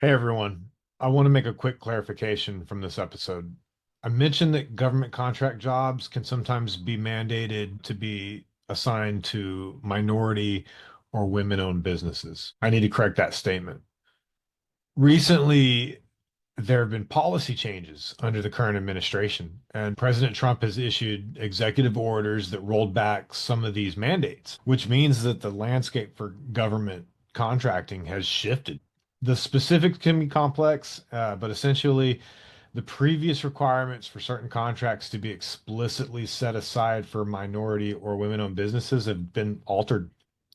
Hey everyone, I want to make a quick clarification from this episode. I mentioned that government contract jobs can sometimes be mandated to be assigned to minority or women-owned businesses. I need to correct that statement. Recently, there have been policy changes under the current administration, and President Trump has issued executive orders that rolled back some of these mandates, which means that the landscape for government contracting has shifted. The specifics can be complex, but essentially, the previous requirements for certain contracts to be explicitly set aside for minority or women-owned businesses have been altered.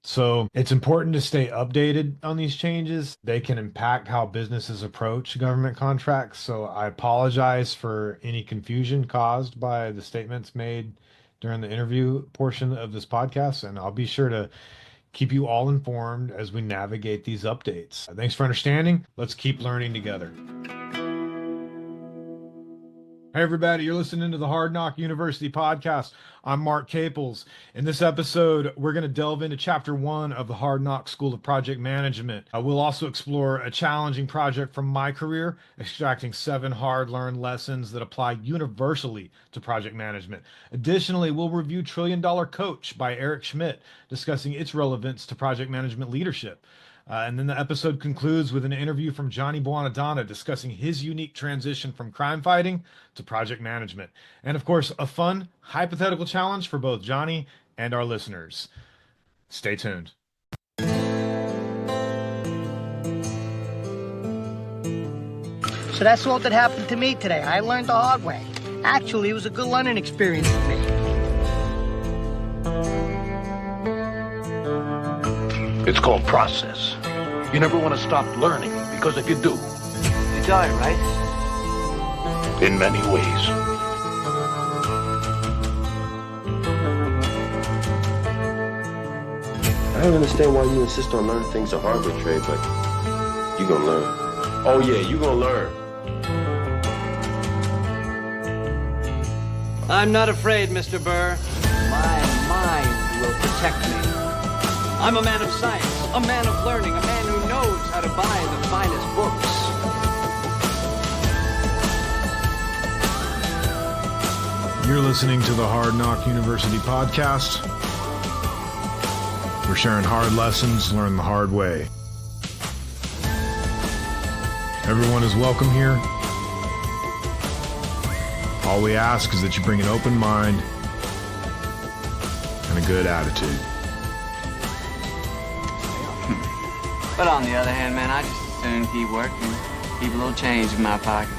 So it's important to stay updated on these changes. They can impact how businesses approach government contracts. So I apologize for any confusion caused by the statements made during the interview portion of this podcast, and I'll be sure to keep you all informed as we navigate these updates. Thanks for understanding. Let's keep learning together. Hey, everybody, you're listening to the Hard Knock University podcast. I'm Mark Caples. In this episode, we're going to delve into chapter one of the Hard Knock School of Project Management. We'll also explore a challenging project from my career, extracting 7 hard-learned lessons that apply universally to project management. Additionally, we'll review Trillion Dollar Coach by Eric Schmidt, discussing its relevance to project management leadership. And then the episode concludes with an interview from Johnny Buonadonna discussing his unique transition from crime fighting to project management. And of course, a fun hypothetical challenge for both Johnny and our listeners. Stay tuned. So that's all that happened to me today. I learned the hard way. Actually, it was a good learning experience for me. It's called process. You never want to stop learning, because if you do, You got it, right? in many ways. I don't understand why you insist on learning things the hard way, Trey, but you gonna learn. Oh yeah, you gonna learn. I'm not afraid, Mr. Burr. My mind will protect me. I'm a man of science, a man of learning, a man who knows how to buy the finest books. You're listening to the Hard Knock University podcast. We're sharing hard lessons learned the hard way. Everyone is welcome here. All we ask is that you bring an open mind and a good attitude. But on the other hand, man, I just as soon keep working, keep a little change in my pocket.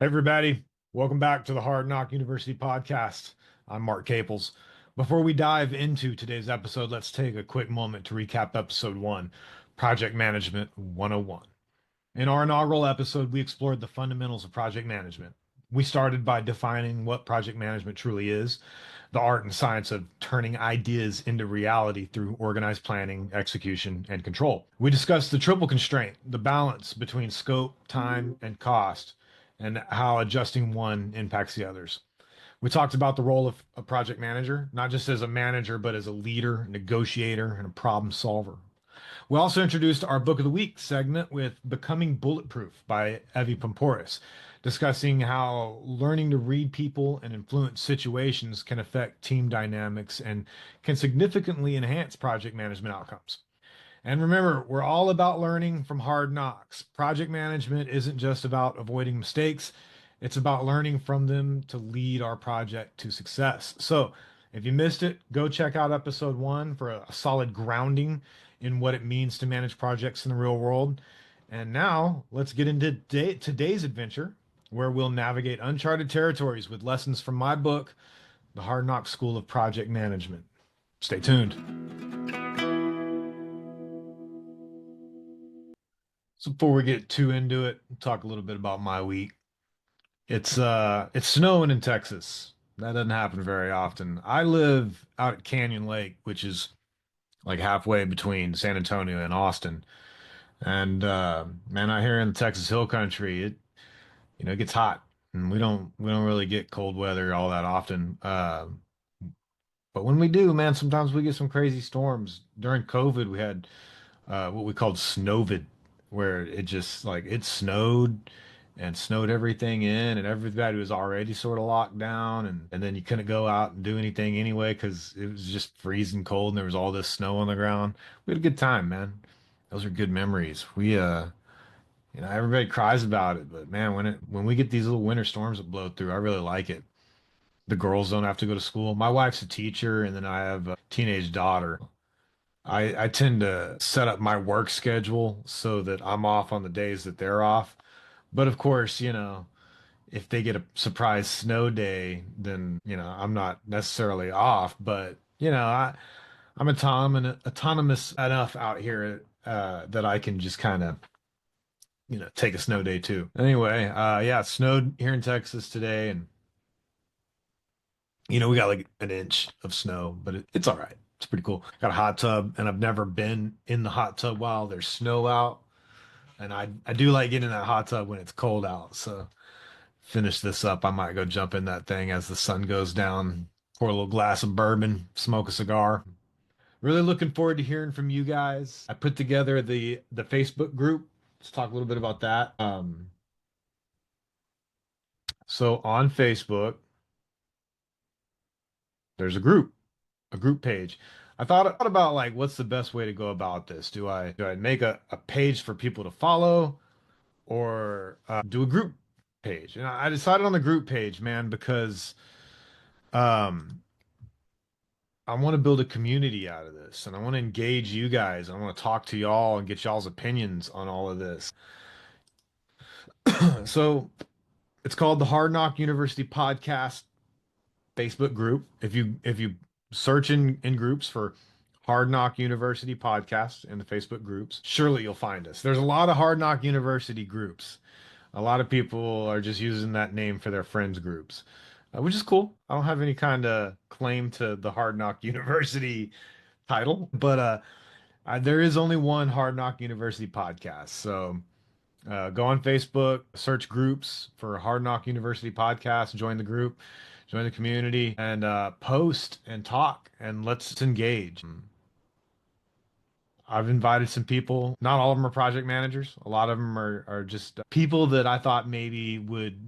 Hey everybody, welcome back to the Hard Knock University podcast. I'm Mark Caples. Before we dive into today's episode, let's take a quick moment to recap episode one, Project Management 101. In our inaugural episode, we explored the fundamentals of project management. We started by defining what project management truly is, the art and science of turning ideas into reality through organized planning, execution, and control. We discussed the triple constraint, the balance between scope, time, and cost, and how adjusting one impacts the others. We talked about the role of a project manager, not just as a manager, but as a leader, negotiator, and a problem solver. We also introduced our Book of the Week segment with Becoming Bulletproof by Evie Pomporis, discussing how learning to read people and influence situations can affect team dynamics and can significantly enhance project management outcomes. And remember, we're all about learning from hard knocks. Project management isn't just about avoiding mistakes, it's about learning from them to lead our project to success. So, if you missed it, go check out episode one for a solid grounding in what it means to manage projects in the real world. And now, let's get into today's adventure, where we'll navigate uncharted territories with lessons from my book, The Hard Knock School of Project Management. Stay tuned. So before we get too into it, talk a little bit about my week. It's snowing in Texas. That doesn't happen very often. I live out at Canyon Lake, which is like halfway between San Antonio and Austin. And man, out here in the Texas Hill Country, it gets hot. and we don't really get cold weather all that often. But when we do, man, sometimes we get some crazy storms. During COVID, we had what we called snowvid, where it just like it snowed and snowed everything in, and everybody was already sort of locked down, and then you couldn't go out and do anything anyway because it was just freezing cold and there was all this snow on the ground. We had a good time, man. Those are good memories. Everybody cries about it, but man, when we get these little winter storms that blow through, I really like it. The girls don't have to go to school. My wife's a teacher, and then I have a teenage daughter. I tend to set up my work schedule so that I'm off on the days that they're off. But of course, if they get a surprise snow day, then, I'm not necessarily off. But, I'm autonomous enough out here that I can just kind of, take a snow day too. Anyway, yeah, it snowed here in Texas today, and we got like an inch of snow, but it's all right. It's pretty cool. Got a hot tub, and I've never been in the hot tub while there's snow out. And I do like getting in that hot tub when it's cold out. So finish this up. I might go jump in that thing as the sun goes down, pour a little glass of bourbon, smoke a cigar. Really looking forward to hearing from you guys. I put together the Facebook group. Let's talk a little bit about that. So on Facebook, there's a group page. I thought about like what's the best way to go about this? Do I make a page for people to follow, or do a group page? And I decided on the group page, man, because um I want to build a community out of this, and I want to engage you guys. I want to talk to y'all and get y'all's opinions on all of this. So it's called the Hard Knock University Podcast Facebook group. If you search in groups for Hard Knock University Podcast in the Facebook groups, surely you'll find us. There's a lot of Hard Knock University groups. A lot of people are just using that name for their friends groups, which is cool. I don't have any kind of claim to the Hard Knock University title, but there is only one Hard Knock University podcast. So go on Facebook, search groups for Hard Knock University Podcast, join the group, join the community, and post and talk, and let's engage. I've invited some people. Not all of them are project managers. A lot of them are just people that I thought maybe would,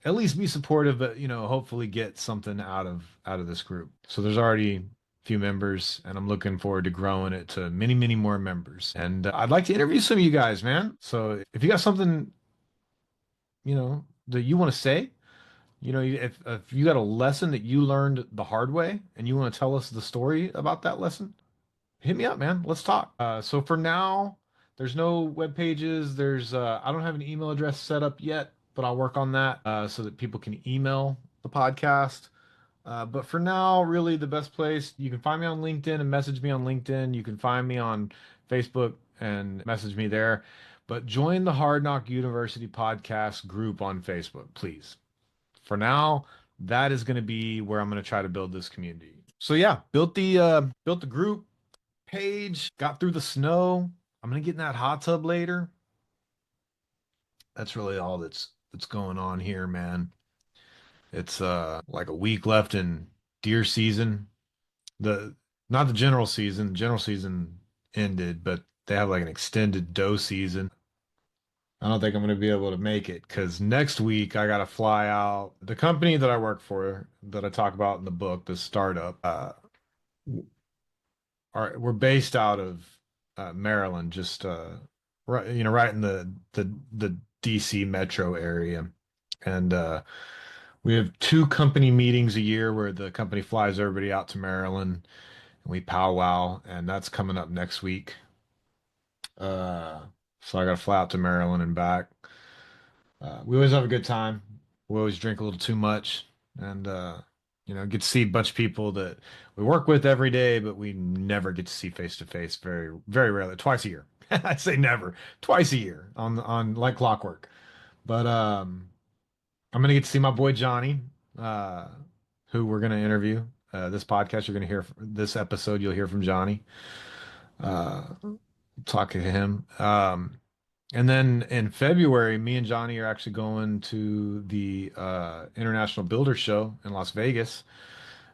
at least be supportive, but hopefully get something out of this group. So there's already a few members, and I'm looking forward to growing it to many, many more members. And I'd like to interview some of you guys, man. So if you got something, that you want to say, if you got a lesson that you learned the hard way and you want to tell us the story about that lesson, hit me up, man. Let's talk. So for now, there's no web pages. I don't have an email address set up yet, but I'll work on that so that people can email the podcast. But for now, really the best place, you can find me on LinkedIn and message me on LinkedIn. You can find me on Facebook and message me there. But join the Hard Knock University podcast group on Facebook, please. For now, that is going to be where I'm going to try to build this community. So yeah, built the group page, got through the snow. I'm gonna get in that hot tub later. That's really all that's going on here, man. It's like a week left in deer season. The Not the general season. General season ended, but they have like an extended doe season. I don't think I'm gonna be able to make it because next week I gotta fly out. The company that I work for, that I talk about in the book, the startup, we're based out of Maryland, just right in the DC metro area, and we have two company meetings a year where the company flies everybody out to Maryland and we powwow, and that's coming up next week. Uh, so I got to fly out to Maryland and back. We always have a good time. We always drink a little too much, and get to see a bunch of people that we work with every day, but we never get to see face to face. Very, very rarely, twice a year. I say never, twice a year on like clockwork. But I'm gonna get to see my boy Johnny, uh, who we're gonna interview. This podcast, you're gonna hear this episode. You'll hear from Johnny. Uh, talk to him. And then in February, me and Johnny are actually going to the International Builder Show in Las Vegas.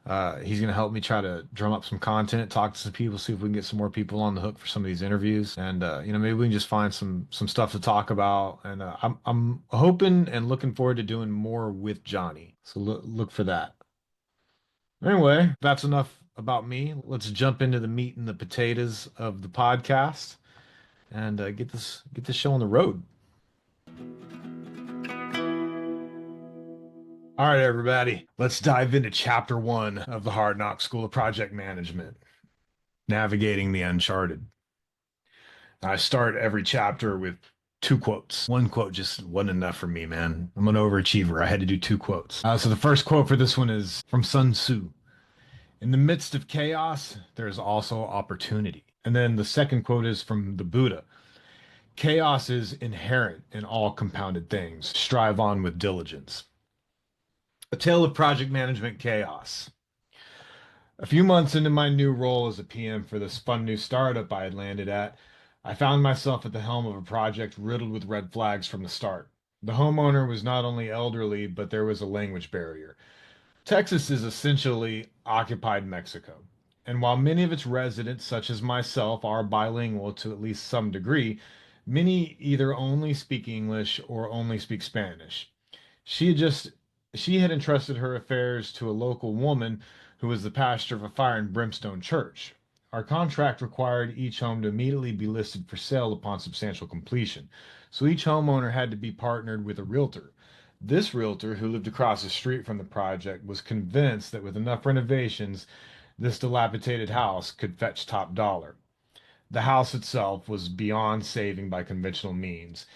He's going to help me try to drum up some content, talk to some people, see if we can get some more people on the hook for some of these interviews, and maybe we can just find some stuff to talk about. And I'm hoping and looking forward to doing more with Johnny. So look for that. Anyway, that's enough about me. Let's jump into the meat and the potatoes of the podcast and get this show on the road. All right, everybody, let's dive into chapter one of the Hard Knock School of Project Management, Navigating the Uncharted. I start every chapter with two quotes. One quote just wasn't enough for me, man. I'm an overachiever. I had to do two quotes. So the first quote for this one is from Sun Tzu. In the midst of chaos, there is also opportunity. And then the second quote is from the Buddha. Chaos is inherent in all compounded things. Strive on with diligence. A tale of project management chaos. A few months into my new role as a PM for this fun new startup I had landed at, I found myself at the helm of a project riddled with red flags from the start. The homeowner was not only elderly, but there was a language barrier. Texas is essentially occupied Mexico. And while many of its residents, such as myself, are bilingual to at least some degree, many either only speak English or only speak Spanish. She had just she had entrusted her affairs to a local woman who was the pastor of a fire and brimstone church. Our contract required each home to immediately be listed for sale upon substantial completion, so each homeowner had to be partnered with a realtor. This realtor, who lived across the street from the project, was convinced that with enough renovations, this dilapidated house could fetch top dollar. The house itself was beyond saving by conventional means.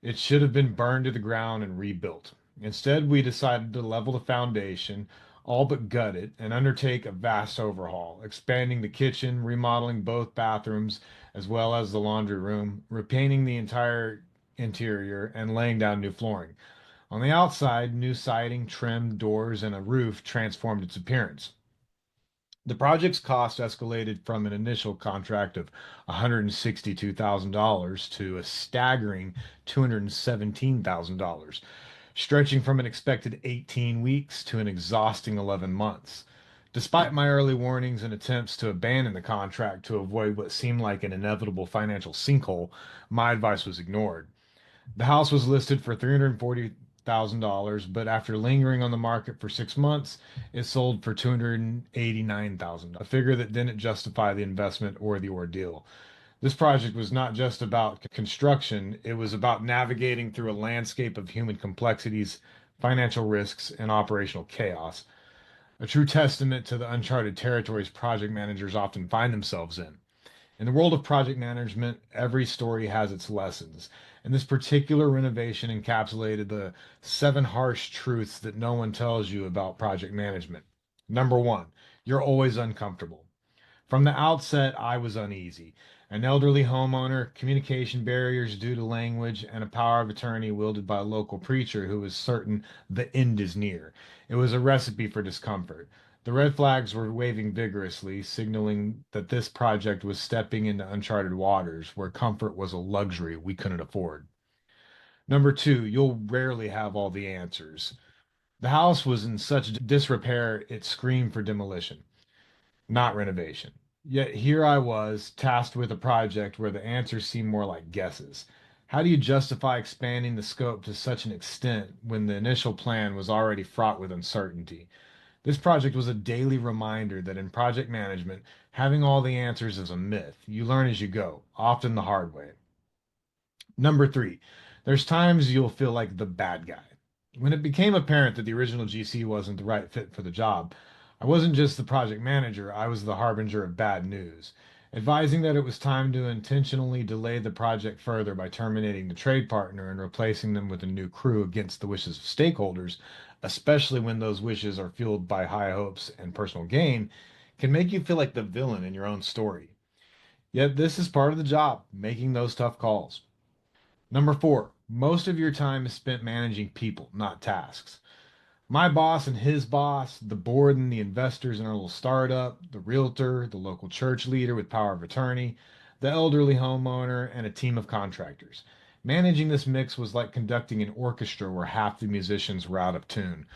It should have been burned to the ground and rebuilt. Instead, we decided to level the foundation, all but gut it, and undertake a vast overhaul, expanding the kitchen, remodeling both bathrooms, as well as the laundry room, repainting the entire interior, and laying down new flooring. On the outside, new siding, trim, doors, and a roof transformed its appearance. The project's cost escalated from an initial contract of $162,000 to a staggering $217,000, stretching from an expected 18 weeks to an exhausting 11 months. Despite my early warnings and attempts to abandon the contract to avoid what seemed like an inevitable financial sinkhole, my advice was ignored. The house was listed for $340,000, but after lingering on the market for 6 months, it sold for $289,000, a figure that didn't justify the investment or the ordeal. This project was not just about construction, it was about navigating through a landscape of human complexities, financial risks, and operational chaos. A true testament to the uncharted territories project managers often find themselves in. In the world of project management, every story has its lessons, and this particular renovation encapsulated the seven harsh truths that no one tells you about project management. Number one, you're always uncomfortable. From the outset, I was uneasy. An elderly homeowner, communication barriers due to language, and a power of attorney wielded by a local preacher who was certain the end is near. It was a recipe for discomfort. The red flags were waving vigorously, signaling that this project was stepping into uncharted waters where comfort was a luxury we couldn't afford. Number two, you'll rarely have all the answers. The house was in such disrepair it screamed for demolition, not renovation. Yet here I was, tasked with a project where the answers seemed more like guesses. How do you justify expanding the scope to such an extent when the initial plan was already fraught with uncertainty? This project was a daily reminder that in project management, having all the answers is a myth. You learn as you go, often the hard way. Number three, there's times you'll feel like the bad guy. When it became apparent that the original GC wasn't the right fit for the job, I wasn't just the project manager, I was the harbinger of bad news, advising that it was time to intentionally delay the project further by terminating the trade partner and replacing them with a new crew against the wishes of stakeholders, especially when those wishes are fueled by high hopes and personal gain, can make you feel like the villain in your own story. Yet this is part of the job, making those tough calls. Number four, most of your time is spent managing people, not tasks. My boss and his boss, the board and the investors in our little startup, the realtor, the local church leader with power of attorney, the elderly homeowner, and a team of contractors. Managing this mix was like conducting an orchestra where half the musicians were out of tune.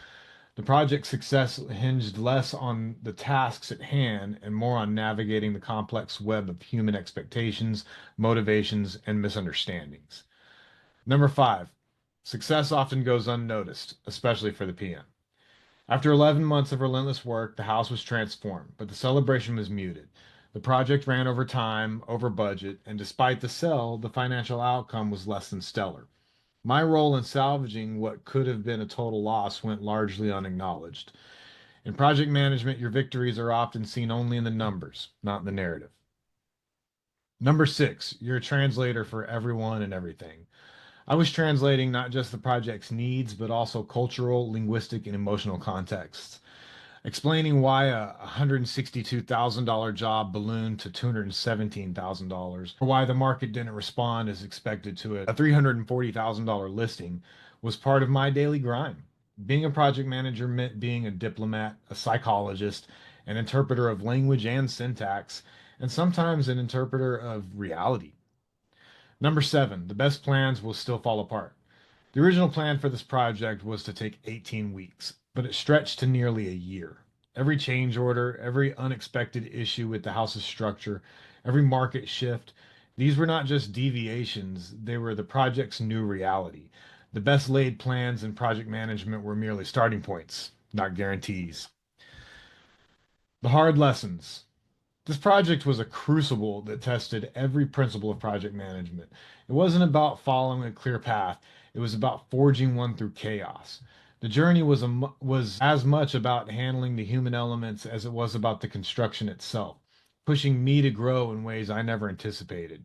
The project's success hinged less on the tasks at hand and more on navigating the complex web of human expectations, motivations, and misunderstandings. Number five, success often goes unnoticed, especially for the PM. After 11 months of relentless work, the house was transformed, but the celebration was muted. The project ran over time, over budget, and despite the sell, the financial outcome was less than stellar. My role in salvaging what could have been a total loss went largely unacknowledged. In project management, your victories are often seen only in the numbers, not in the narrative. Number six, you're a translator for everyone and everything. I was translating not just the project's needs, but also cultural, linguistic, and emotional contexts, explaining why a $162,000 job ballooned to $217,000, or why the market didn't respond as expected to it. A $340,000 listing was part of my daily grind. Being a project manager meant being a diplomat, a psychologist, an interpreter of language and syntax, and sometimes an interpreter of reality. Number seven, the best plans will still fall apart. The original plan for this project was to take 18 weeks, but it stretched to nearly a year. Every change order, every unexpected issue with the house's structure, every market shift, these were not just deviations, they were the project's new reality. The best laid plans in project management were merely starting points, not guarantees. The hard lessons. This project was a crucible that tested every principle of project management. It wasn't about following a clear path, it was about forging one through chaos. The journey was as much about handling the human elements as it was about the construction itself, pushing me to grow in ways I never anticipated.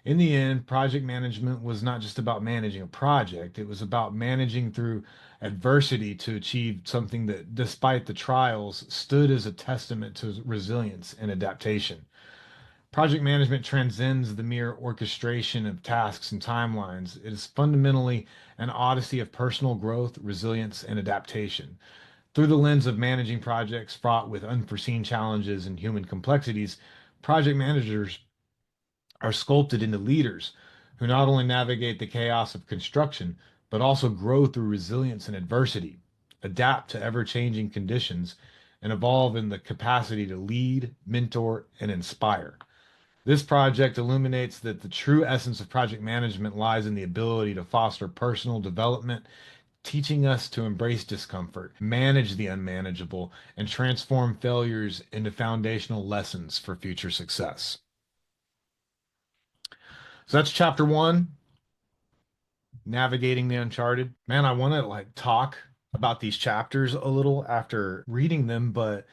In the end, project management was not just about managing a project, it was about managing through adversity to achieve something that, despite the trials, stood as a testament to resilience and adaptation. Project management transcends the mere orchestration of tasks and timelines. It is fundamentally an odyssey of personal growth, resilience, and adaptation. Through the lens of managing projects fraught with unforeseen challenges and human complexities, project managers are sculpted into leaders who not only navigate the chaos of construction, but also grow through resilience and adversity, adapt to ever changing conditions, and evolve in the capacity to lead, mentor, and inspire. This project illuminates that the true essence of project management lies in the ability to foster personal development, teaching us to embrace discomfort, manage the unmanageable, and transform failures into foundational lessons for future success. So that's chapter one, navigating the Uncharted. Man, I want to like talk about these chapters a little after reading them, but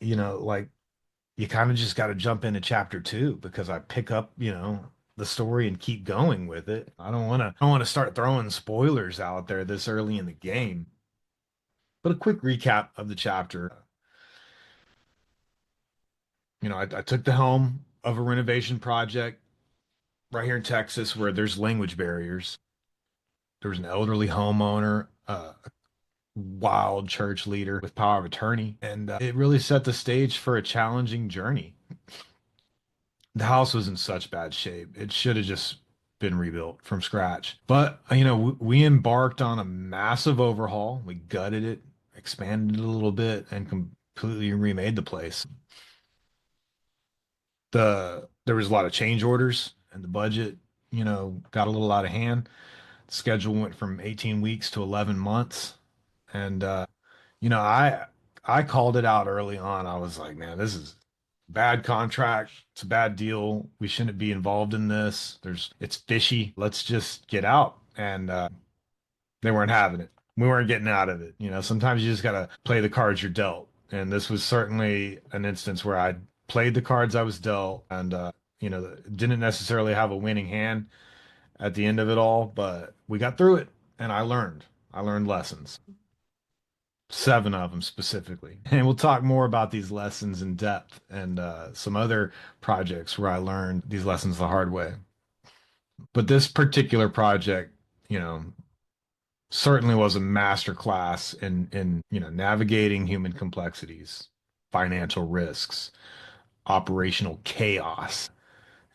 like you kind of just got to jump into chapter two because I pick up, the story and keep going with it. I don't want to start throwing spoilers out there this early in the game. But a quick recap of the chapter. I took the helm of a renovation project right here in Texas where there's language barriers. There was an elderly homeowner, a wild church leader with power of attorney, and it really set the stage for a challenging journey. The house was in such bad shape. It should have just been rebuilt from scratch. But, we embarked on a massive overhaul. We gutted it, expanded it a little bit, and completely remade the place. There was a lot of change orders, and the budget, got a little out of hand. The schedule went from 18 weeks to 11 months. And I called it out early on. I was like, man, this is bad contract. It's a bad deal. We shouldn't be involved in this. It's fishy. Let's just get out. And they weren't having it. We weren't getting out of it. Sometimes you just gotta play the cards you're dealt. And this was certainly an instance where I played the cards I was dealt, and didn't necessarily have a winning hand at the end of it all, but we got through it, and I learned. I learned lessons. Seven of them specifically. And we'll talk more about these lessons in depth and some other projects where I learned these lessons the hard way. But this particular project, certainly was a master class in navigating human complexities, financial risks, operational chaos,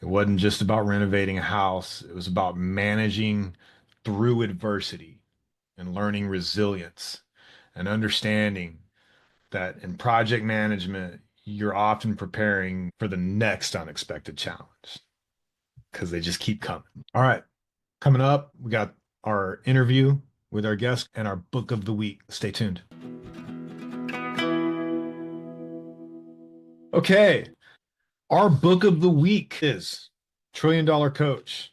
It wasn't just about renovating a house, it was about managing through adversity and learning resilience and understanding that in project management, you're often preparing for the next unexpected challenge because they just keep coming. All right, coming up, we got our interview with our guest and our book of the week. Stay tuned. Okay, our book of the week is Trillion Dollar Coach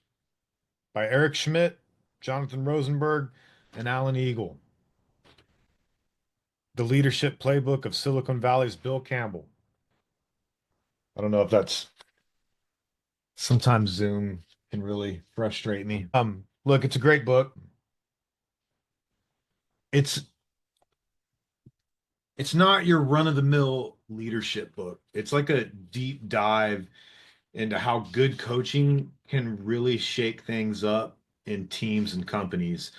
by Eric Schmidt, Jonathan Rosenberg, and Alan Eagle. The Leadership Playbook of Silicon Valley's Bill Campbell. I don't know if that's sometimes Zoom can really frustrate me. Look, it's a great book. It's it's not your run-of-the-mill leadership book. It's like a deep dive into how good coaching can really shake things up in teams and companies.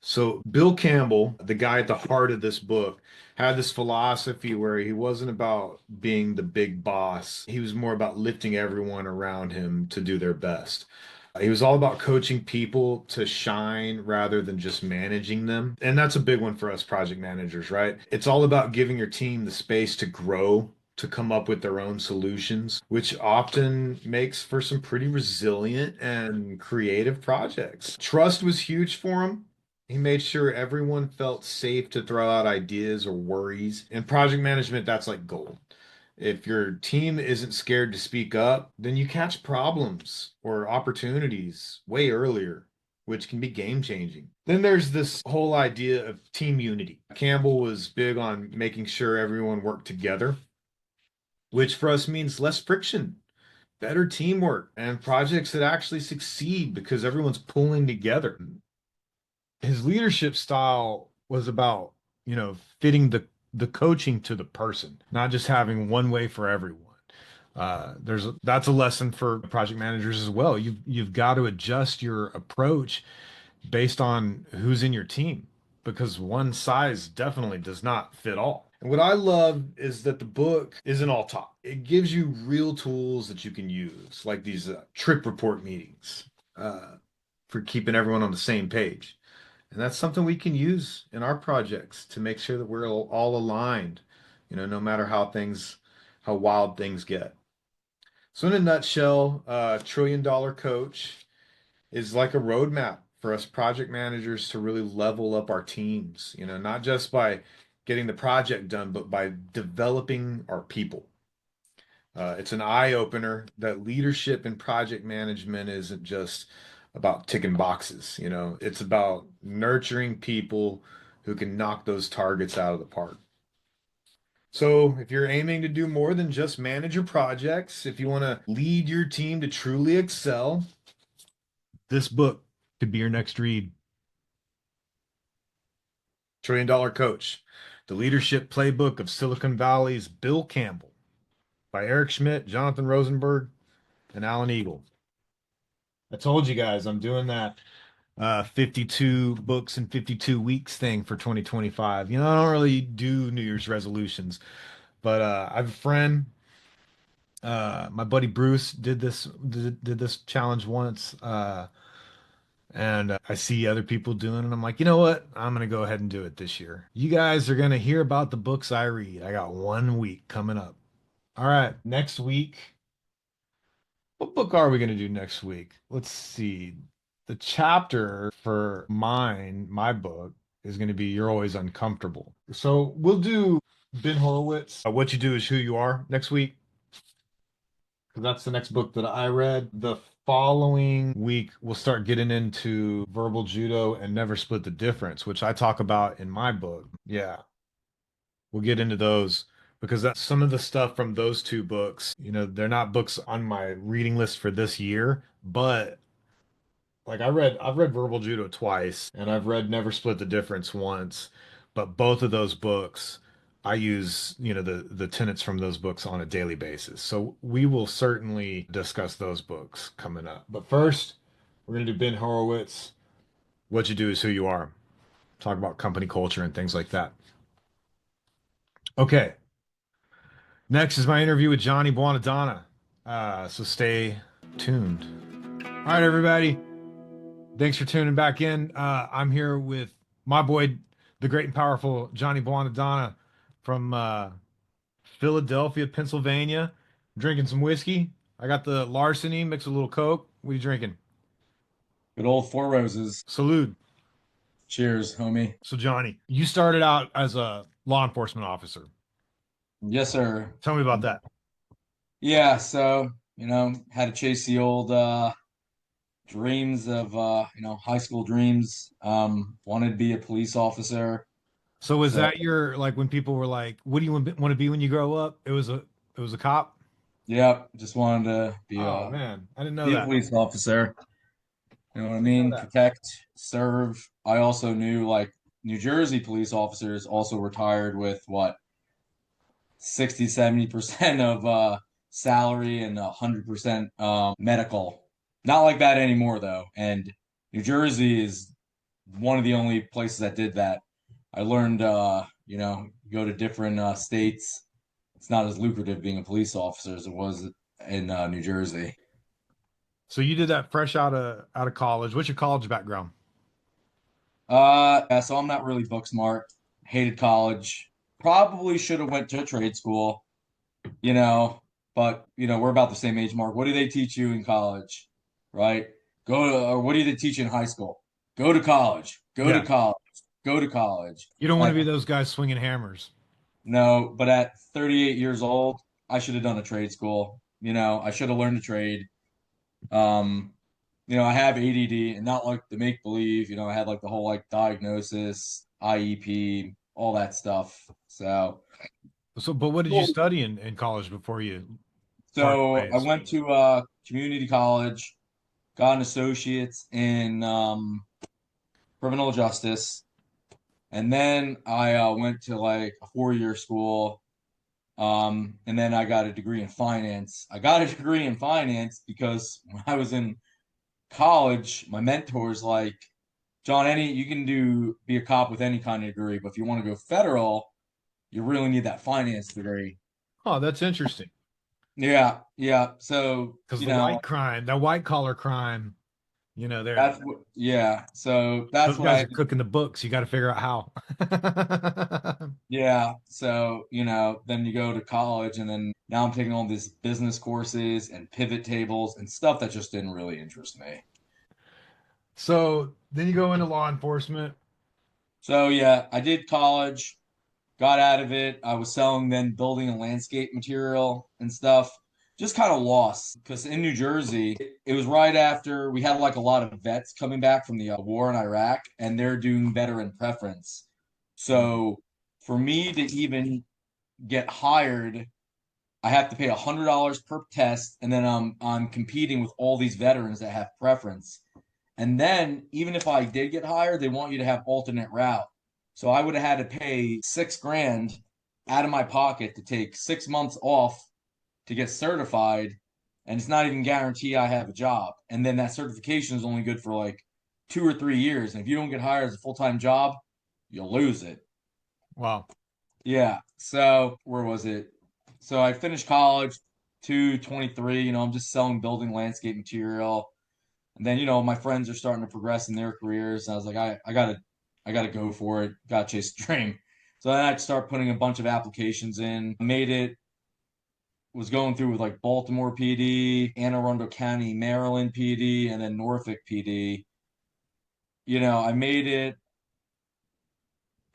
So Bill Campbell, the guy at the heart of this book, had this philosophy where he wasn't about being the big boss. He was more about lifting everyone around him to do their best. He was all about coaching people to shine rather than just managing them. And that's a big one for us project managers, right? It's all about giving your team the space to grow, to come up with their own solutions, which often makes for some pretty resilient and creative projects. Trust was huge for him. He made sure everyone felt safe to throw out ideas or worries. In project management, that's like gold. If your team isn't scared to speak up, then you catch problems or opportunities way earlier, which can be game changing. Then there's this whole idea of team unity. Campbell was big on making sure everyone worked together, which for us means less friction, better teamwork, and projects that actually succeed because everyone's pulling together. His leadership style was about, fitting the coaching to the person, not just having one way for everyone. That's a lesson for project managers as well. You've got to adjust your approach based on who's in your team because one size definitely does not fit all. And what I love is that the book isn't all talk. It gives you real tools that you can use, like these trip report meetings for keeping everyone on the same page. And that's something we can use in our projects to make sure that we're all aligned, no matter how wild things get. So in a nutshell, Trillion Dollar Coach is like a roadmap for us project managers to really level up our teams, not just by getting the project done, but by developing our people. It's an eye opener that leadership and project management isn't just about ticking boxes, it's about nurturing people who can knock those targets out of the park. So, if you're aiming to do more than just manage your projects, if you want to lead your team to truly excel, this book could be your next read. Trillion Dollar Coach, The Leadership Playbook of Silicon Valley's Bill Campbell by Eric Schmidt, Jonathan Rosenberg, and Alan Eagle. I told you guys I'm doing that 52 books in 52 weeks thing for 2025. I don't really do New Year's resolutions, but I have a friend, my buddy Bruce did this challenge once, and I see other people doing it. I'm like, you know what? I'm gonna go ahead and do it this year. You guys are gonna hear about the books I read. I got 1 week coming up. All right, next week. What book are we going to do next week? Let's see. The chapter for my book, is going to be You're Always Uncomfortable. So we'll do Ben Horowitz, What You Do Is Who You Are next week, because that's the next book that I read. The following week, we'll start getting into verbal judo and Never Split the Difference, which I talk about in my book. Yeah, we'll get into those because that's some of the stuff from those two books. They're not books on my reading list for this year, but like I've read Verbal Judo twice and I've read Never Split the Difference once, but both of those books I use, the tenets from those books on a daily basis. So we will certainly discuss those books coming up. But first, we're going to do Ben Horowitz, What You Do Is Who You Are. Talk about company culture and things like that. Okay. Next is my interview with Johnny Buonadonna. So stay Tuned. All right, everybody. Thanks for tuning back in. I'm here with my boy, the great and powerful Johnny Buonadonna from Philadelphia, Pennsylvania. Drinking some whiskey. I got the Larceny mixed with a little Coke. What are you drinking? Good old Four Roses. Salute. Cheers, homie. So, Johnny, you started out as a law enforcement officer. Yes, sir. Tell me about that. Yeah, so, had to chase the old dreams of high school dreams. Wanted to be a police officer. So, was So, that your like when people were like, "What do you want to be when you grow up?" It was a cop. yeah, just wanted to be Oh a man, I didn't know be a that. police officer. You know what I Know mean? that. Protect, serve. I also knew like New Jersey police officers also retired with what 60, 70% of salary and 100% medical. Not like that anymore, though. And New Jersey is one of the only places that did that. I learned, go to different states. It's not as lucrative being a police officer as it was in New Jersey. So you did that fresh out of college. What's your college background? Yeah, so I'm not really book smart. Hated college. Probably should have went to a trade school, you know, but we're about the same age, Mark. What do they teach you in college, right? Or what do they teach you in high school? Go to college, go to Yeah, college, go to college. you don't want to At, be those guys swinging hammers. no, but at 38 years old, I should have done a trade school. I should have learned a trade. Um, I have ADD and not like the make believe. I had like the whole like diagnosis, IEP, all that stuff. So, So, but what did you study in college before you parted so I ways? went to community college, got an associate's in criminal justice, and then I went to like a 4-year school, and then I got a degree in finance. I got a degree in finance because when I was in college, my mentors like, John, you can be a cop with any kind of degree, but if you want to go federal, you really need that finance degree. Oh, that's interesting. Yeah, yeah. So, Because the white crime, that white collar crime, they're yeah. So that's those what I guys had are to. cooking the books. You got to figure out how. Yeah. So, then you go to college and then now I'm taking all these business courses and pivot tables and stuff that just didn't really interest me. So then you go into law enforcement. So, yeah, I did college, got out of it. I was selling then building and landscape material and stuff. Just kind of lost because in New Jersey, it was right after we had like a lot of vets coming back from the war in Iraq and they're doing veteran preference. So for me to even get hired, I have to pay $100 per test, and then I'm competing with all these veterans that have preference. And then even if I did get hired, they want you to have alternate route. So I would have had to pay 6 grand out of my pocket to take 6 months off to get certified, and it's not even guarantee I have a job. And then that certification is only good for like 2 or 3 years. And if you don't get hired as a full-time job, you'll lose it. Wow. Yeah. So where was it? So I finished college 223. I'm just selling building landscape material. And then, my friends are starting to progress in their careers. And I was like, I gotta go for it. Gotta chase the dream. So then I'd start putting a bunch of applications in. Made it, was going through with like Baltimore PD, Anne Arundel County, Maryland PD, and then Norfolk PD. I made it.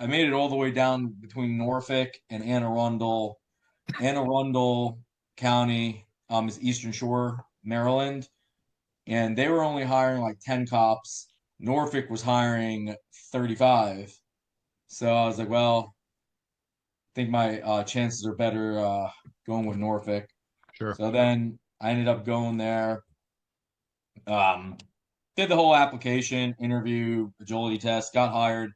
I made it all the way down between Norfolk and Anne Arundel. Anne Arundel County is Eastern Shore, Maryland, and they were only hiring like 10 cops. Norfolk was hiring 35. So I was like, well, I think my chances are better going with Norfolk. Sure. So then I ended up going there. Um, did the whole application, interview, agility test, got hired,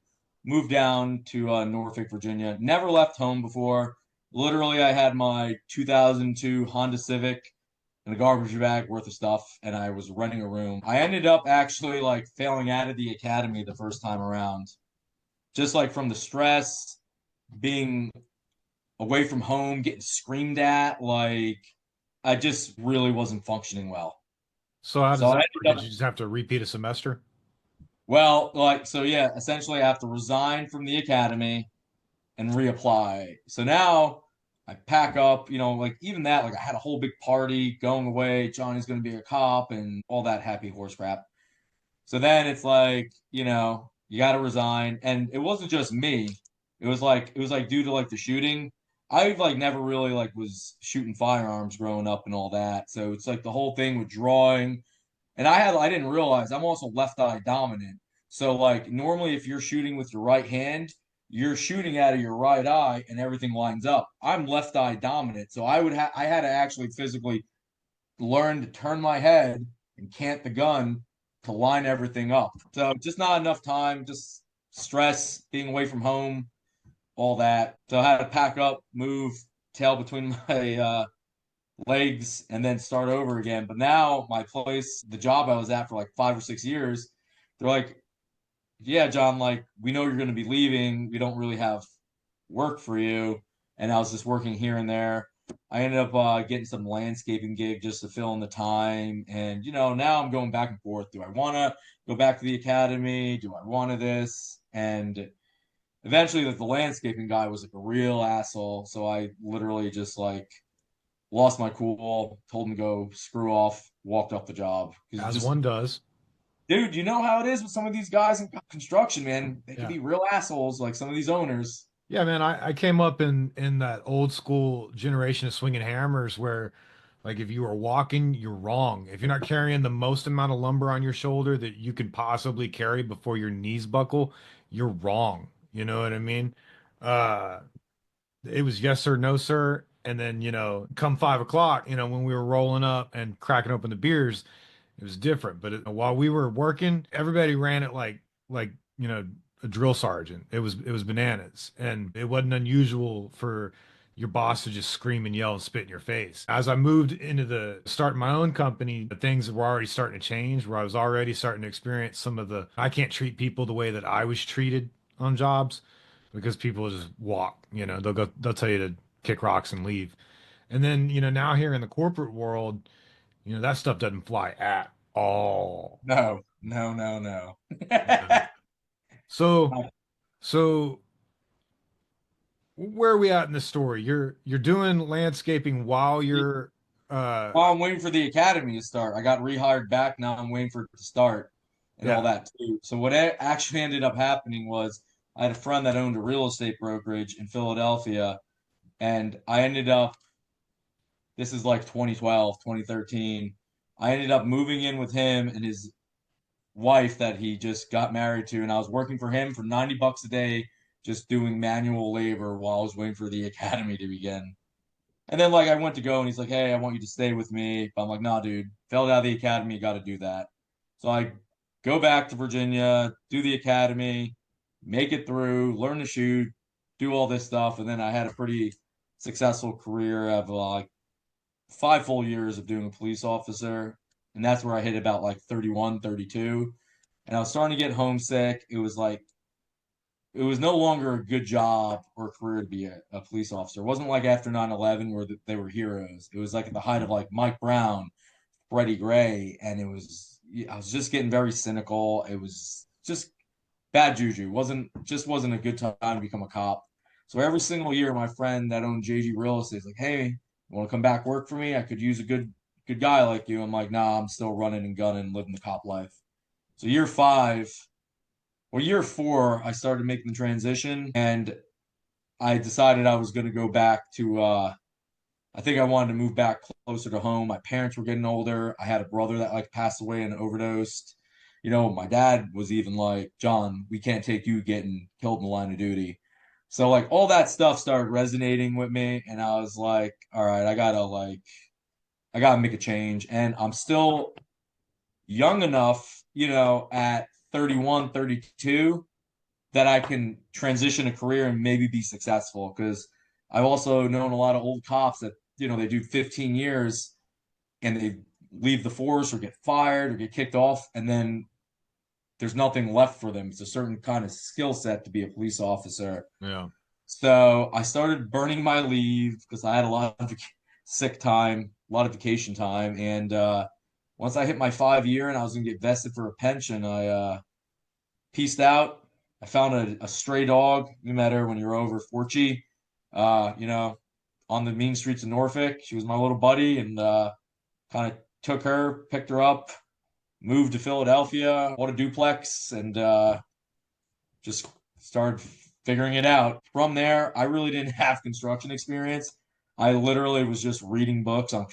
moved down to Norfolk, Virginia. Never left home before. Literally, I had my 2002 Honda Civic and a garbage bag worth of stuff, and I was renting a room. I ended up actually like failing out of the academy the first time around, just like from the stress, being away from home, getting screamed at. Like, I just really wasn't functioning well. So how does So I that ended work? Did up, you just have to repeat a semester? well, like, so yeah, essentially I have to resign from the academy and reapply. So now I pack up, like even that, like I had a whole big party going away. Johnny's going to be a cop and all that happy horse crap. So then it's like, you got to resign. And it wasn't just me. It was like due to like the shooting. I like never really like was shooting firearms growing up and all that. So it's like the whole thing with drawing. And I didn't realize I'm also left eye dominant. So like normally if you're shooting with your right hand, you're shooting out of your right eye and everything lines up. I'm left eye dominant. So I had to actually physically learn to turn my head and cant the gun to line everything up. So just not enough time, just stress, being away from home, all that. So I had to pack up, move, tail between my legs, and then start over again. But now my place, the job I was at for like 5 or 6 years, they're like, yeah, John, like we know you're going to be leaving. We don't really have work for you. And I was just working here and there. I ended up getting some landscaping gig just to fill in the time. And, now I'm going back and forth. Do I want to go back to the academy? Do I want to this? And eventually, like, the landscaping guy was like a real asshole. So I literally just like lost my cool, told him to go screw off, walked off the job. Because As just, one does. dude, you know how it is with some of these guys in construction, man. They can Yeah. be real assholes, like some of these owners. Yeah, man, I came up in that old school generation of swinging hammers where like if you are walking, you're wrong. If you're not carrying the most amount of lumber on your shoulder that you could possibly carry before your knees buckle, you're wrong. You know what I mean? Uh it was yes sir, no sir. And then, come 5 o'clock, when we were rolling up and cracking open the beers, it was different. But while we were working, everybody ran it like a drill sergeant. It was bananas, and it wasn't unusual for your boss to just scream and yell and spit in your face. As I moved into the starting my own company, the things were already starting to change. Where I was already starting to experience some of the I can't treat people the way that I was treated on jobs because people just walk. They'll tell you to kick rocks and leave. And then now here in the corporate world, that stuff doesn't fly at all. No, no, no, no. Yeah. So, so where are we at in the story? You're doing landscaping while you're While I'm waiting for the academy to start, I got rehired back. Now I'm waiting for it to start and all yeah. that too. So what actually ended up happening was I had a friend that owned a real estate brokerage in Philadelphia, and I ended up, this is like 2012, 2013. I ended up moving in with him and his wife that he just got married to, and I was working for him for $90 a day, just doing manual labor while I was waiting for the academy to begin. And then like I went to go and he's like, "Hey, I want you to stay with me." But I'm like, "Nah, dude, failed out of the academy, got to do that." So I go back to Virginia, do the academy, make it through, learn to shoot, do all this stuff, and then I had a pretty successful career of like 5 full years of doing a police officer. And that's where I hit about like 31, 32. And I was starting to get homesick. It was no longer a good job or career to be a police officer. It wasn't like after 9/11 where they were heroes. It was like at the height of like Mike Brown, Freddie Gray, and I was just getting very cynical. It was just bad juju. Wasn't a good time to become a cop. So every single year, my friend that owned JG Real Estate is like, "Hey, you want to come back work for me? I could use a good guy like you." I'm like, "Nah, I'm still running and gunning, living the cop life." So year 4, I started making the transition, and I decided I was going to go back to. I think I wanted to move back closer to home. My parents were getting older. I had a brother that like passed away and overdosed. My dad was even like, "John, we can't take you getting killed in the line of duty." So like all that stuff started resonating with me, and I was like, "All right, I gotta make a change." And I'm still young enough, at 31, 32, that I can transition a career and maybe be successful. Because I've also known a lot of old cops that, they do 15 years and they leave the force or get fired or get kicked off, and then there's nothing left for them. It's a certain kind of skill set to be a police officer. Yeah. So I started burning my leave because I had a lot of sick time, a lot of vacation time, and once I hit my 5 year and I was gonna get vested for a pension, I pieced out. I found a stray dog. You met her when you were over 40, you know, on the mean streets of Norfolk. She was my little buddy, and kind of took her, picked her up, moved to Philadelphia, bought a duplex, and just started figuring it out. From there, I really didn't have construction experience. I literally was just reading books on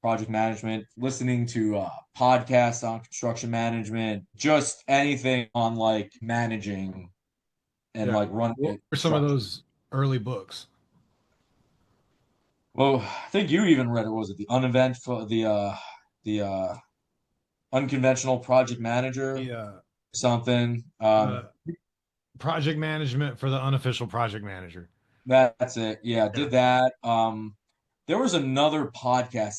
project management, listening to podcasts on construction management, just anything on like managing and Yeah. like running What it. were some of those early books? Well, I think you even read it. Was it the uneventful, the unconventional project manager, The something? uh, project management for the unofficial project manager. That's it. Yeah, Yeah. did that. There was another podcast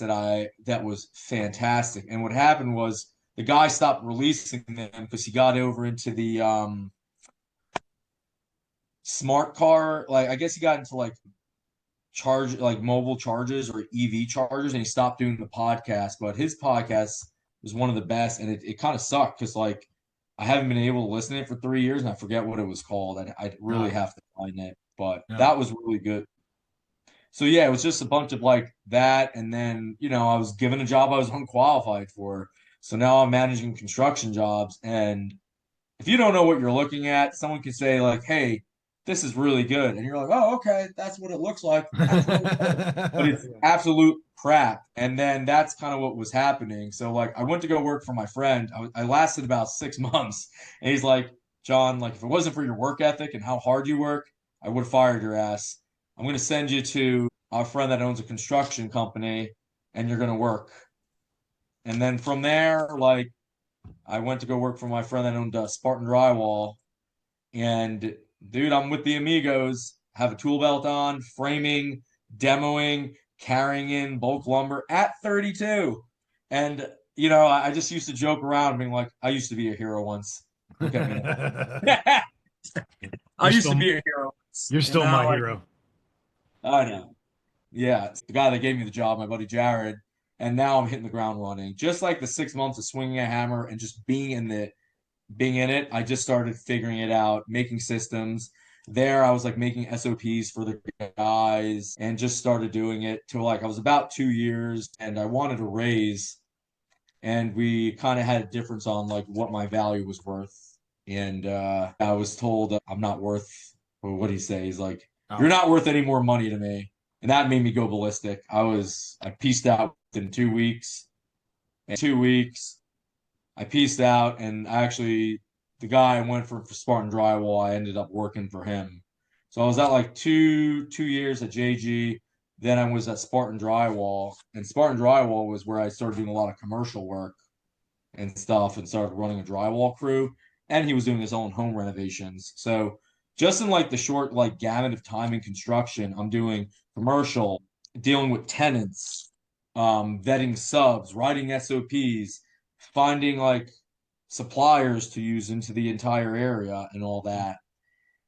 that was fantastic, and what happened was the guy stopped releasing them because he got over into the smart car. Like I guess he got into like mobile charges or EV chargers, and he stopped doing the podcast. But his podcast was one of the best, and it kind of sucked because like I haven't been able to listen to it for 3 years, and I forget what it was called. I really Uh, have to find it, but yeah. that was really good. So yeah, it was just a bunch of like that, and then I was given a job I was unqualified for. So now I'm managing construction jobs, and if you don't know what you're looking at, someone can say like, "Hey, this is really good," and you're like, "Oh, okay, that's what it looks like. That's really good," but it's Yeah. absolute crap. And then that's kind of what was happening. So like, I went to go work for my friend. I lasted about 6 months, and he's like, "John, like if it wasn't for your work ethic and how hard you work, I would have fired your ass. I'm going to send you to our friend that owns a construction company, and you're going to work." And then from there, like I went to go work for my friend that owned Spartan Drywall. And dude, I'm with the amigos, have a tool belt on, framing, demoing, carrying in bulk lumber at 32. And, I just used to joke around being like, I used to be a hero once. Look at me now. I You're used to still be a hero once. you're still my Like, hero. I know. Yeah, it's the guy that gave me the job, my buddy Jared. And now I'm hitting the ground running. Just like the 6 months of swinging a hammer and just being in it, I just started figuring it out, making systems. There, I was like making SOPs for the guys and just started doing it till like I was about 2 years and I wanted a raise. And we kind of had a difference on like what my value was worth. And I was told that I'm not worth, or what did he say? He's like, "You're Oh. not worth any more money to me." And that made me go ballistic. I pieced out in 2 weeks. In 2 weeks, I pieced out, and the guy I went for Spartan Drywall, I ended up working for him. So I was at like two years at JG. Then I was at Spartan Drywall, and Spartan Drywall was where I started doing a lot of commercial work and stuff, and started running a drywall crew. And he was doing his own home renovations. So just in like the short like gamut of time in construction, I'm doing commercial, dealing with tenants, vetting subs, writing SOPs, finding like suppliers to use into the entire area and all that.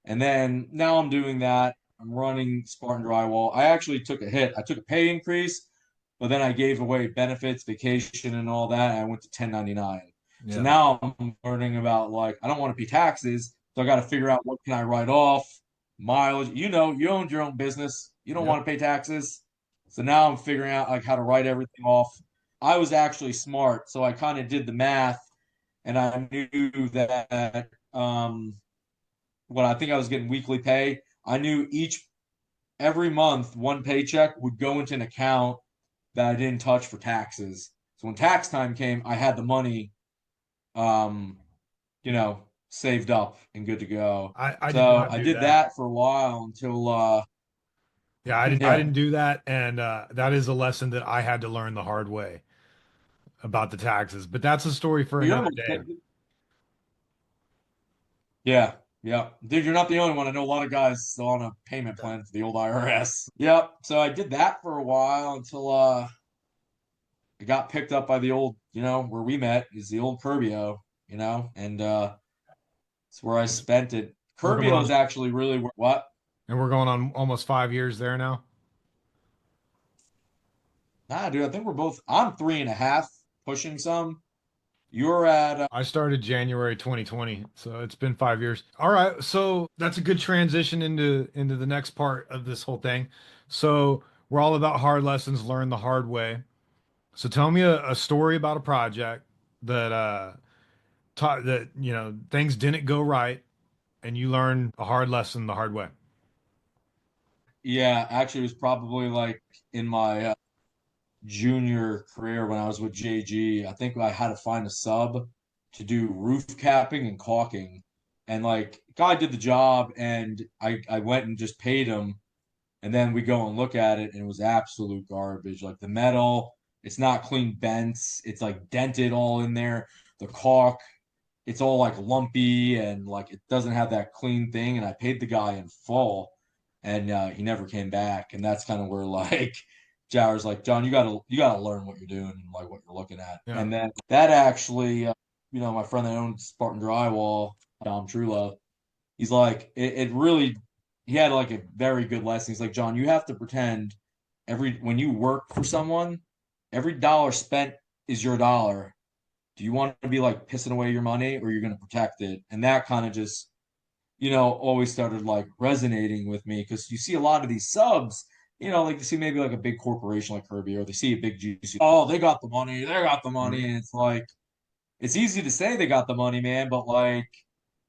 And then now I'm doing that. I'm running Spartan Drywall. I actually took a hit. I took a pay increase, but then I gave away benefits, vacation, and all that. And I went to 1099. So Yeah. now I'm learning about like I don't want to pay taxes, so I got to figure out what can I write off, mileage. You owned your own business. You don't Yep. want to pay taxes. So now I'm figuring out like how to write everything off. I was actually smart, so I kind of did the math, and I knew that what I think I was getting weekly pay. I knew every month one paycheck would go into an account that I didn't touch for taxes. So when tax time came, I had the money, um, saved up and good to go. I did So not I do did that. that for a while until Yeah, I yeah. didn't do that, and that is a lesson that I had to learn the hard way about the taxes. But that's a story for But you're another not, day. yeah, yeah. Dude, you're not the only one. I know a lot of guys still on a payment plan for the old IRS. Yep. So I did that for a while until I got picked up by the old, where we met is the old Curbio, and it's where I spent it. We're going Curbio is on, actually really what? and we're going on almost 5 years there now. Nah, dude, I think we're both. I'm 3.5, pushing some. You're at I started January 2020, so it's been 5 years. All right, so that's a good transition into the next part of this whole thing. So we're all about hard lessons learned the hard way. So tell me a story about a project that taught that things didn't go right and you learned a hard lesson the hard way. yeah. Actually, it was probably like in my junior career when I was with JG. I think I had to find a sub to do roof capping and caulking, and like guy did the job, and I went and just paid him, and then we go and look at it, and it was absolute garbage. Like the metal, it's not clean bents, it's like dented all in there. The caulk, it's all like lumpy and like it doesn't have that clean thing. And I paid the guy in full, and he never came back. And that's kind of where like Jower's like, John, you gotta learn what you're doing and like what you're looking at. Yeah. And then that actually, my friend that owned Spartan Drywall, Dom Trullo, he's like, it really, he had like a very good lesson. He's like, John, you have to pretend when you work for someone, every dollar spent is your dollar. Do you want to be like pissing away your money or you're going to protect it? And that kind of just, always started like resonating with me because you see a lot of these subs, like you see maybe like a big corporation like Kirby or they see a big juicy, oh, they got the money. Mhm. And it's like, it's easy to say they got the money, man, but like,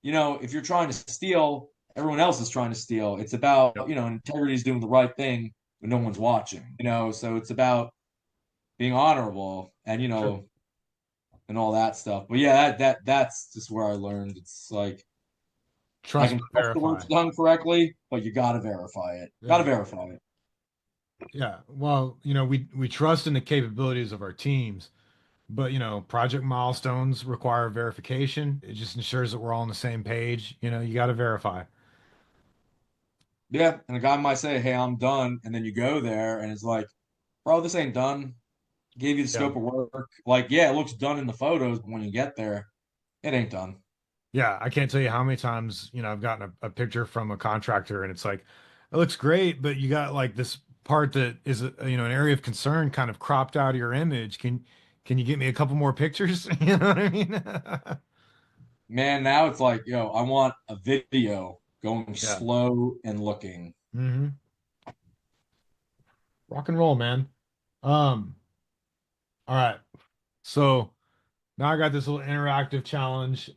if you're trying to steal, everyone else is trying to steal. It's about, Yep. integrity is doing the right thing when no one's watching, so it's about being honorable and, Sure. and all that stuff. But yeah, that's just where I learned. It's like I Trust can but trust the work's verify. done correctly, but you gotta verify it. Gotta Yeah. verify it. Yeah. Well, we trust in the capabilities of our teams, but project milestones require verification. It just ensures that we're all on the same page. You got to verify. Yeah, and a guy might say, "Hey, I'm done," and then you go there, and it's like, "Bro, this ain't done." Gave you the Yeah. scope of work. Like, yeah, it looks done in the photos, but when you get there, it ain't done. Yeah, I can't tell you how many times, I've gotten a picture from a contractor and it's like, it looks great, but you got like this part that is an area of concern kind of cropped out of your image. Can you get me a couple more pictures? You know what I mean? Man, now it's like, yo, I want a video going Yeah. slow and looking. Hmm. Rock and roll, man. Um, all right. So now I got this little interactive challenge.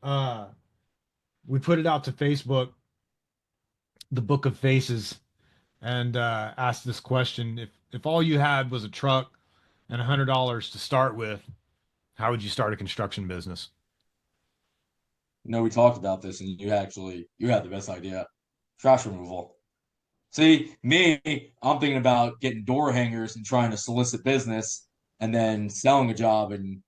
We put it out to Facebook, the Book of Faces, and asked this question: if all you had was a truck and $100 to start with, how would you start a construction business? We talked about this, and you had the best idea. Trash removal. See, me, I'm thinking about getting door hangers and trying to solicit business and then selling a job and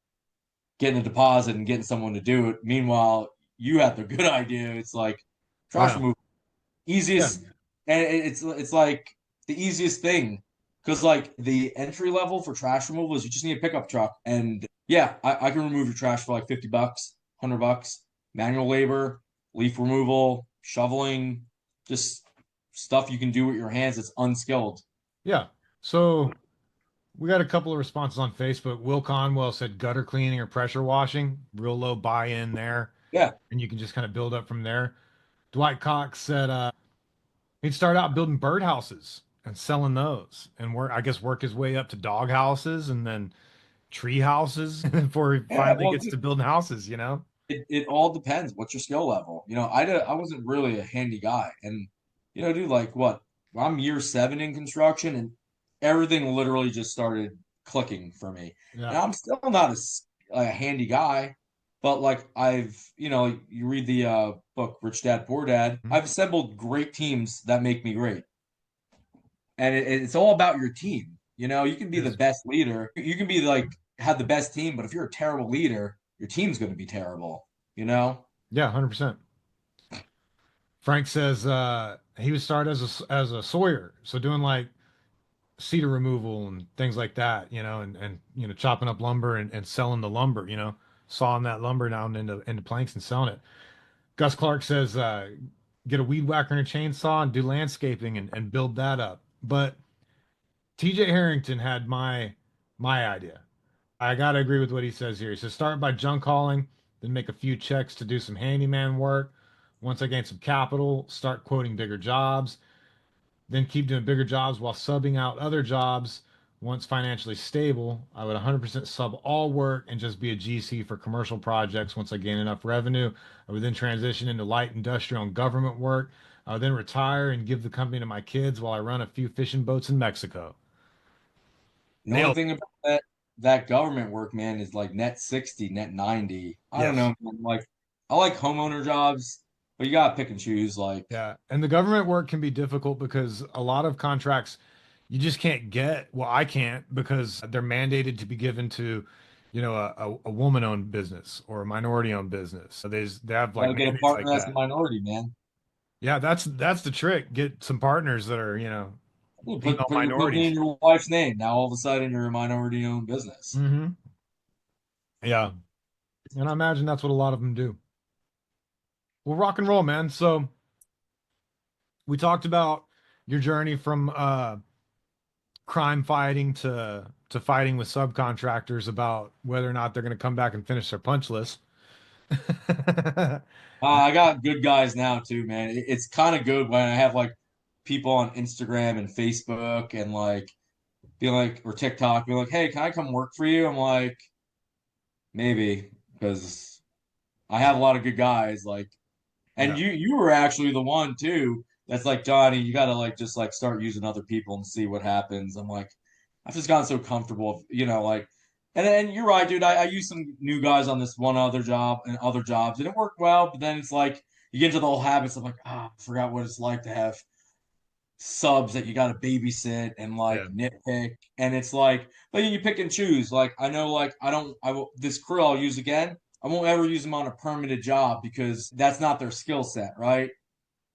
getting a deposit and getting someone to do it. Meanwhile, you had the good idea. It's like trash Yeah. removal, Yeah. easiest, and it's like the easiest thing because like the entry level for trash removal is you just need a pickup truck, and yeah, I can remove your trash for like $50, $100, manual labor, leaf removal, shoveling, just stuff you can do with your hands that's unskilled. Yeah. So we got a couple of responses on Facebook. Will Conwell said gutter cleaning or pressure washing, real low buy-in there, Yeah, and you can just kind of build up from there. Dwight Cox said he'd start out building birdhouses and selling those, and work his way up to dog houses and then tree houses before he yeah. finally Well, gets to building houses. it all depends. What's your skill level? I wasn't really a handy guy, and dude, like what? I'm year 7 in construction, and everything literally just started clicking for me. And Yeah. I'm still not a handy guy, but like you read the book Rich Dad Poor Dad. Mhm. I've assembled great teams that make me great, and it's all about your team. You can be the Is best leader. You can be like have the best team, but if you're a terrible leader, your team's going to be terrible. You know. Yeah, 100%. Frank says he would start as a sawyer, so doing like cedar removal and things like that, and chopping up lumber and selling the lumber, sawing that lumber down into planks and selling it. Gus Clark says get a weed whacker and a chainsaw and do landscaping and build that up. But TJ Harrington had my My idea. I gotta agree with what he says here. He says start by junk hauling, then make a few checks to do some handyman work. Once I gain some capital, start quoting bigger jobs, then keep doing bigger jobs while subbing out other jobs. Once financially stable, I would 100% sub all work and just be a GC for commercial projects. Once I gain enough revenue, I would then transition into light industrial and government work. I would then retire and give the company to my kids while I run a few fishing boats in Mexico. The only Nailed. thing about that government work, man, is like net 60, net 90. I don't Yes. know, man. Like I like homeowner jobs, but you gotta pick and choose. Like Yeah. And the government work can be difficult because a lot of contracts you just can't get. Well, I can't because they're mandated to be given to, a woman-owned business or a minority-owned business. So they have like gotta get a mandates like partner that's a that. minority, man. Yeah, that's the trick. Get some partners that are, You female put your company in minorities. your wife's name. Now all of a sudden you're a minority owned business. Hmm. Yeah. And I imagine that's what a lot of them do. Well, rock and roll, man. So we talked about your journey from crime fighting to fighting with subcontractors about whether or not they're going to come back and finish their punch list. I got good guys now too, man. It's kind of good when I have like people on Instagram and Facebook and like be like or TikTok be like, "Hey, can I come work for you?" I'm like, "Maybe," because I have a lot of good guys like and Yeah. you were actually the one too that's like, "Johnny, you got to like just like start using other people and see what happens." I'm like, I've just gotten so comfortable, like and then you're right, dude. I used some new guys on this one other job and other jobs, and it worked well. But then it's like you get into the whole habits of like, I forgot what it's like to have subs that you got to babysit and like Yeah. nitpick, and it's like, but you pick and choose. Like I know, like I will this crew I'll use again. I won't ever use them on a permanent job because that's not their skill set, right?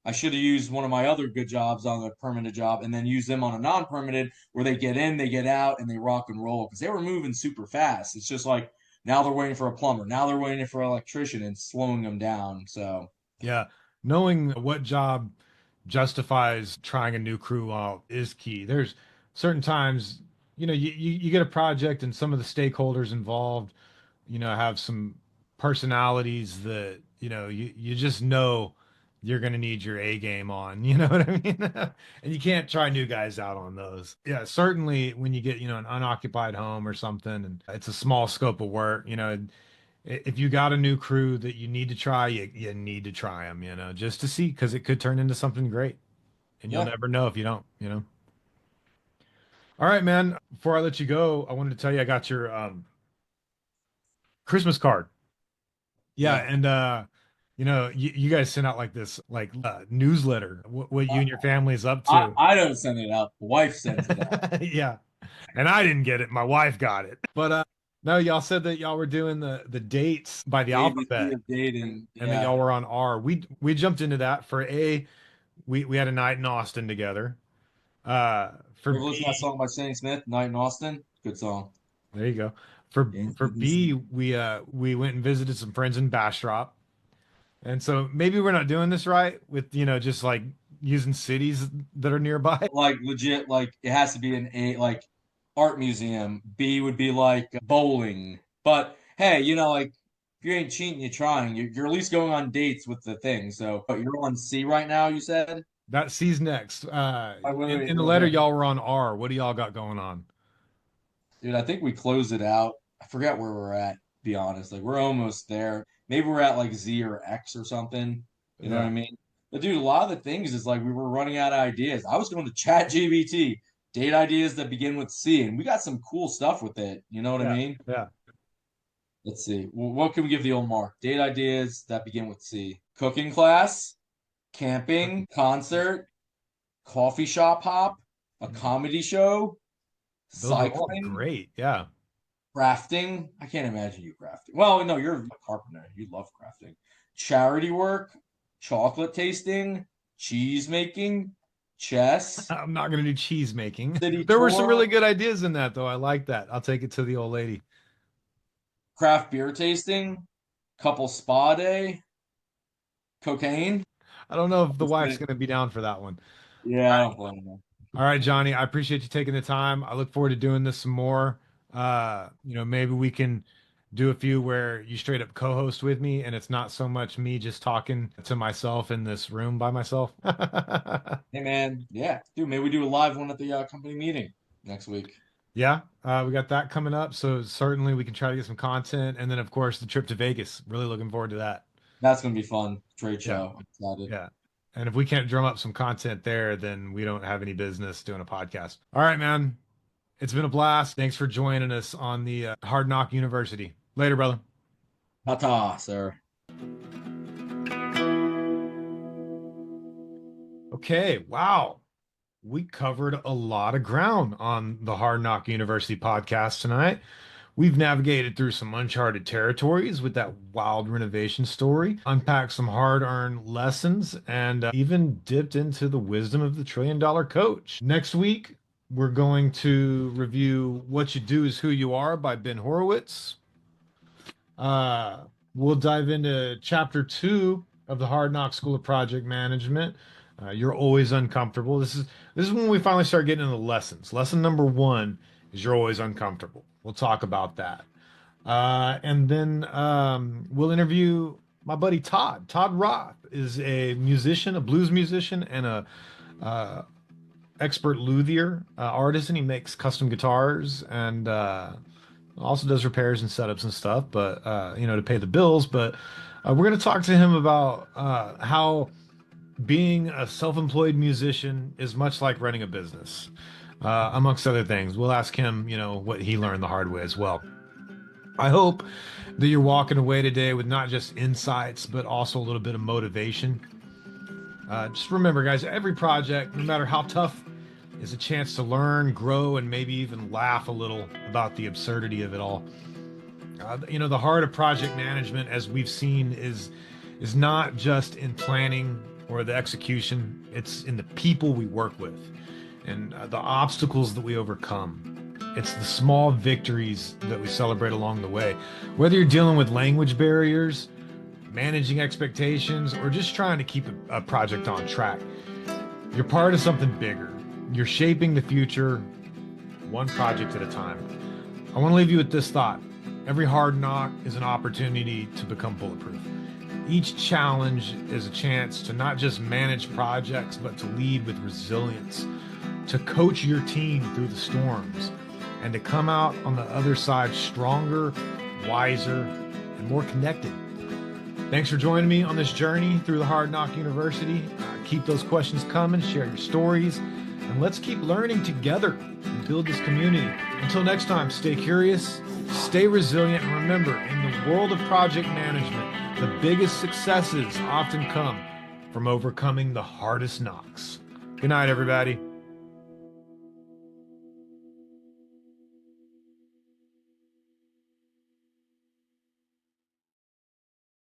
I should have used one of my other good jobs on a permanent job and then use them on a non-permanent where they get in, they get out, and they rock and roll because they were moving super fast. It's just like now they're waiting for a plumber, now they're waiting for an electrician and slowing them down. So Yeah. Knowing what job justifies trying a new crew out is key. There's certain times, you get a project and some of the stakeholders involved, have some personalities that, you just know you're going to need your A game on, you know what I mean? And you can't try new guys out on those. Yeah, certainly when you get, an unoccupied home or something and it's a small scope of work, if you got a new crew that you need to try, you need to try them, just to see, because it could turn into something great. And you'll yeah, never know if you don't. All right, man. Before I let you go, I wanted to tell you I got your Christmas card. Yeah, yeah. and you guys sent out like this newsletter, what you and your family is up to. I don't send it out. The wife sends it out. Yeah. And I didn't get it. My wife got it. But no, y'all said that y'all were doing the dates by the ABC alphabet of dating. and that Yeah. y'all were on R. We jumped into that for A, we had a night in Austin together. For You ever listen to that B, song by Shane Smith, Night in Austin? Good song. there you go. For B, we went and visited some friends in Bastrop. And so maybe we're not doing this right with, just like using cities that are nearby. Like legit, like it has to be an A, like art museum. B would be like bowling. But hey, like if you ain't cheating, you're trying. You're at least going on dates with the thing. So, but you're on C right now, you said? That C's next. Wait, In the real letter, quick. y'all were on R. What do y'all got going on? Dude, I think we closed it out. I forget where we're at, to be honest. Like we're almost there. Maybe we're at like Z or X or something. You know what I Yeah. mean? But dude, a lot of the things is like we were running out of ideas. I was going to chat GBT, date ideas that begin with C, and we got some cool stuff with it. You know what I Yeah. mean? Yeah. Let's see. Well, what can we give the old Mark? Date ideas that begin with C. Cooking class, camping, concert, coffee shop hop, a comedy show, Those are all cycling, great. Yeah. crafting. I can't imagine you crafting. Well, no, you're a carpenter. You love crafting. Charity work, chocolate tasting, cheese making, chess, I'm not going to do cheese making. city There were some really tour, good ideas in that, though. I like that. I'll take it to the old lady. craft beer tasting, couple spa day, cocaine. I don't know if the Just wife's kidding. going to be down for that one. Yeah, I don't blame you. All right, Johnny, I appreciate you taking the time. I look forward to doing this some more. Maybe we can do a few where you straight up co-host with me and it's not so much me just talking to myself in this room by myself. Hey man, yeah, dude, maybe we do a live one at the company meeting next week. Yeah, we got that coming up, so certainly we can try to get some content, and then of course the trip to Vegas. Really looking forward to that. That's gonna be fun. Trade Yeah, show. I'm excited. yeah. And if we can't drum up some content there, then we don't have any business doing a podcast. All right, man. It's been a blast. Thanks for joining us on the Hard Knock University. Later, brother. Ta-ta, sir. Okay, wow. We covered a lot of ground on the Hard Knock University podcast tonight. We've navigated through some uncharted territories with that wild renovation story, unpacked some hard-earned lessons, and even dipped into the wisdom of the $1 trillion coach. Next week, we're going to review What You Do Is Who You Are by Ben Horowitz. We'll dive into chapter 2 of the Hard Knock School of Project Management. You're always uncomfortable. This is when we finally start getting into lessons. Lesson number 1 is you're always uncomfortable. We'll talk about that. And then we'll interview my buddy Todd. Todd Roth is a musician, a blues musician, and a expert luthier artisan. He makes custom guitars and also does repairs and setups and stuff, but to pay the bills. But we're going to talk to him about how being a self-employed musician is much like running a business, amongst other things. We'll ask him, what he learned the hard way as well. I hope that you're walking away today with not just insights, but also a little bit of motivation. Just remember, guys, every project, no matter how tough, is a chance to learn, grow, and maybe even laugh a little about the absurdity of it all. The heart of project management, as we've seen, is not just in planning or the execution. It's in the people we work with and the obstacles that we overcome. It's the small victories that we celebrate along the way. Whether you're dealing with language barriers, managing expectations, or just trying to keep a project on track, you're part of something bigger. You're shaping the future one project at a time. I want to leave you with this thought. Every hard knock is an opportunity to become bulletproof. Each challenge is a chance to not just manage projects, but to lead with resilience, to coach your team through the storms, and to come out on the other side stronger, wiser, and more connected. Thanks for joining me on this journey through the Hard Knock University. Keep those questions coming, share your stories, and let's keep learning together and build this community. Until next time, stay curious, stay resilient, and remember, in the world of project management, the biggest successes often come from overcoming the hardest knocks. Good night, everybody.